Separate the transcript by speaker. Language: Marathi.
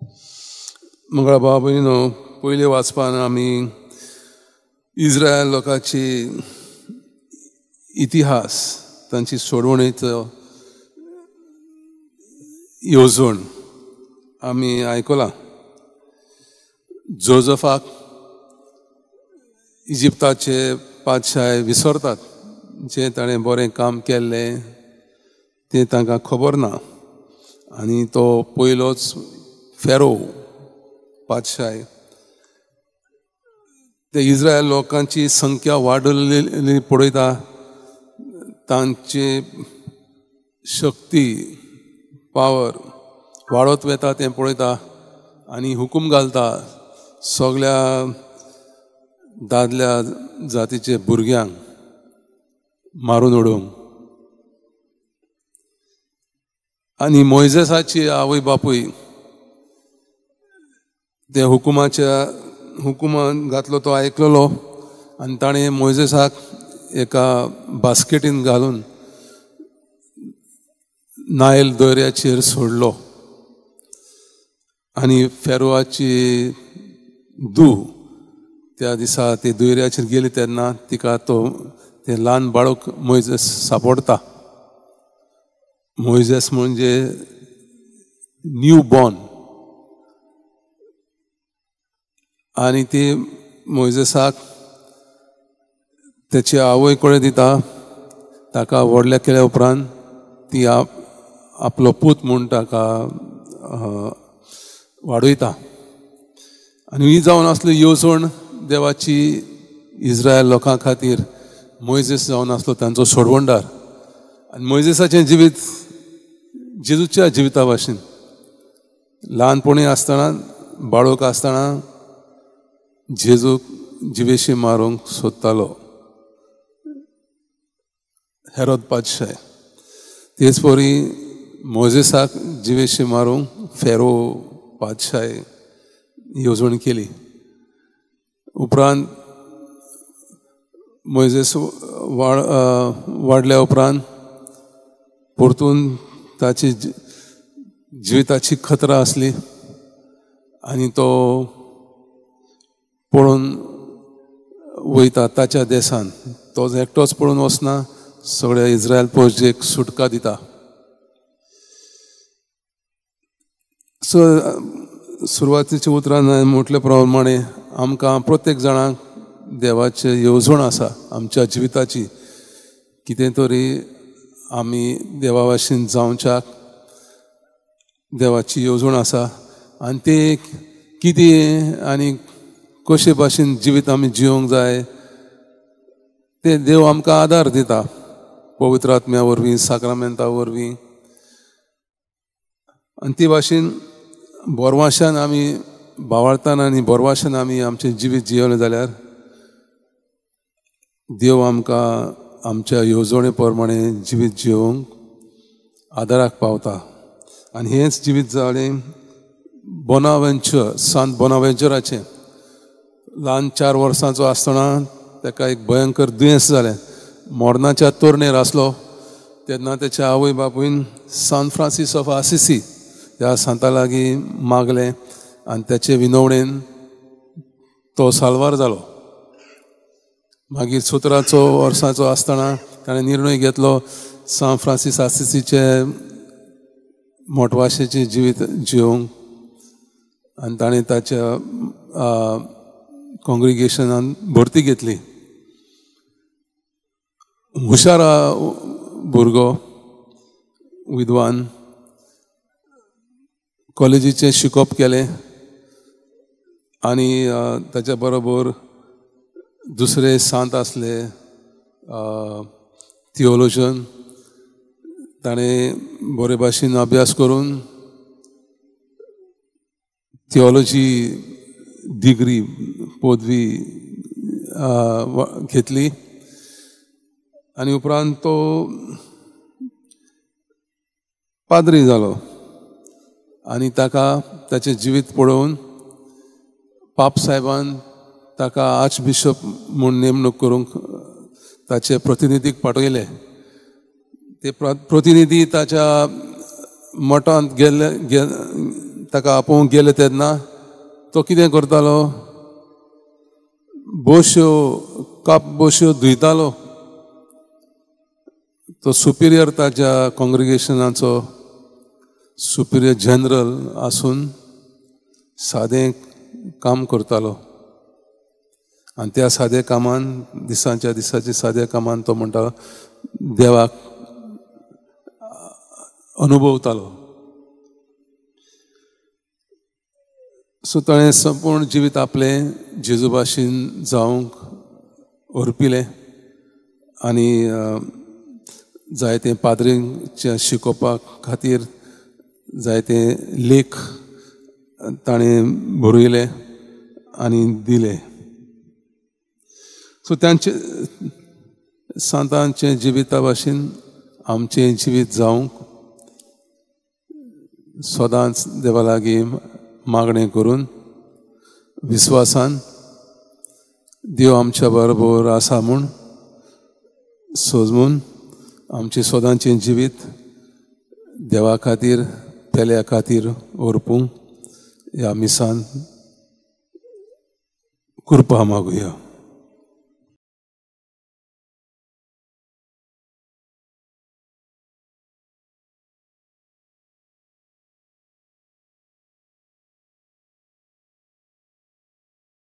Speaker 1: मंगळा भाव भयणीनो, पयले वाचपान आमी इस्रायल लोकांची इतिहास, तांची सोडवणेचो येवजण आमी आयकलां. जोझफाक इजिप्ताचे पादशाय विसरतात. जें ताणें बरें काम केल्लें तें तांकां खबर ना, आनी तो पयलोच फेरो पादशाय. ते इस्रायल लोकांची संख्या वाडलेली पळयता, तांची शक्ती पावर वाडत वेता तें पळयता आनी हुकूम घालता सगळ्या दादल्या जातीचे भुरग्यांक मारून उडोवंक. आनी मोइजेसाची आवय बापूय ते हुकुमान घातलो तो आयकलेलो आनी ताणें मोइजेसाक एका बास्केटीन घालून नायल दर्याचेर सोडलो. आनी फेरोआची धूव त्या दिसा ते दर्याचेर गेली तेन्ना तिका ते ल्हान बाळक मोइजेस सांपडटा. मोइजेस म्हणजे न्यू बॉर्न. आनी ती मोइजेसाक तेची आवय कडेन दिता. ताका व्हडलें केल्या उपरांत ती आपलो पूत म्हूण ताका वाडयता. आनी ही जावन आसली येवजण देवाची इस्रायल लोकां खातीर. मोइजेस जावन आसलो तांचो सोडवणदार. आनी मोइजेसाचें जिवीत जेजूच्या जिविता भाशेन ल्हानपणी आसतना, बाळक आसतना जेजूक जिवेशी मारूंक सोदतालो हेरोद पादशाय. तेच परी मोइजेसाक जिवेशी मारूंक फेरो पादशाय येवजण केली. उपरांत मोइजेस वाडल्या उपरांत परतून ताची जिविताची खतरा आसली आनी तो पळोवन वयता ताच्या देशान. तो एकटोच पळोवन वचना, सगळ्या इस्रायल प्रजेक सुटका दिता. सुरवातीच्या उतरान म्हटले प्रमाणे आमकां प्रत्येक जाणांक देवाचे येवजण आसा आमच्या जिविताची. कितें तरी आमी देवा भाशेन जावच्याक देवाची येवजण आसा. आनी ते कितें आनी कशे भाशेन जिवीत आमी जिवंक जाय ते देव आमकां आदार दिता पवित्र आत्म्या वरवीं, साक्रामेंता वरवीं. आनी ते भाशेन बोरवाशान आमी भावार्थान आनी बोरवाशान आमी आमचें जिवीत जियेलें जाल्यार देव आमकां आमच्या येवजणे प्रमाणे जिवीत जिवंक आदाराक पावता. आनी हेंच जिवीत जालें बोनावेंचर, सांत बोनावेंचराचें. ल्हान 4 वर्सांचो आसतना ताका एक भयंकर दुयेंस जालें. मोर्नाच्या तोरणेर आसलो तेन्ना तेच्या आवय बापूयन सांत फ्रांसीस ऑफ आसिसी ह्या सांता लागीं मागलें आनी तेचे विनवणेन तो साल्वार जालो. मागीर 17 वर्सांचो आसतना ताणें निर्णय घेतलो सांत फ्रांसीस आसिसीचे मोटवाशेचें जिवीत जिवंक. आनी ताणें ताच्या कॉंग्रिगेशनान भरती घेतली. हुशार भुरगो, विद्वान, कॉलेजीचें शिकप केलें आनी ताच्या बरोबर दुसरे सांत आसले थियोलॉजन. ताणें बरे भाशेन अभ्यास करून थियोलॉजी डिग्री पदवी घेतली. आनी उपरांत तो पाद्री जालो. आनी ताका ताचें जिवीत पळोवन पाप साहेबान ताका आर्च बिशप म्हूण नेमणूक करूंक ताचे प्रतिनिधीक पाठयले. ते प्रतिनिधी ताच्या मठांत ताका आपोवंक गेले तेन्ना तो कितें करतालो, बश्यो धुयतालो. तो सुपिरियर ताच्या कॉंग्रिगेशनाचो सुपिरियर जनरल आसून सादें काम करतालो. आनी त्या सादें कामान दिसाच्या सादें कामान तो म्हणटा देवाक अनुभवतालो. सो ताणें संपूर्ण जिवीत आपलें जेजू भाशेन जावंक अर्पिलें आनी जायते पाद्रींच्या शिकोवपाक खातीर जायते लेख ताणें बरयले आनी दिले. सो तांचे सांतांचे जिविता भाशेन आमचें जिवीत जावंक सदांच देवा लागीं मागणें करून विस्वासान देव आमच्या बरोबर आसा म्हूण सोजमून आमचें सदांचें जिवीत देवा खातीर पेल्या खातीर ओरपूंक ह्या मिसान कृपा मागुया.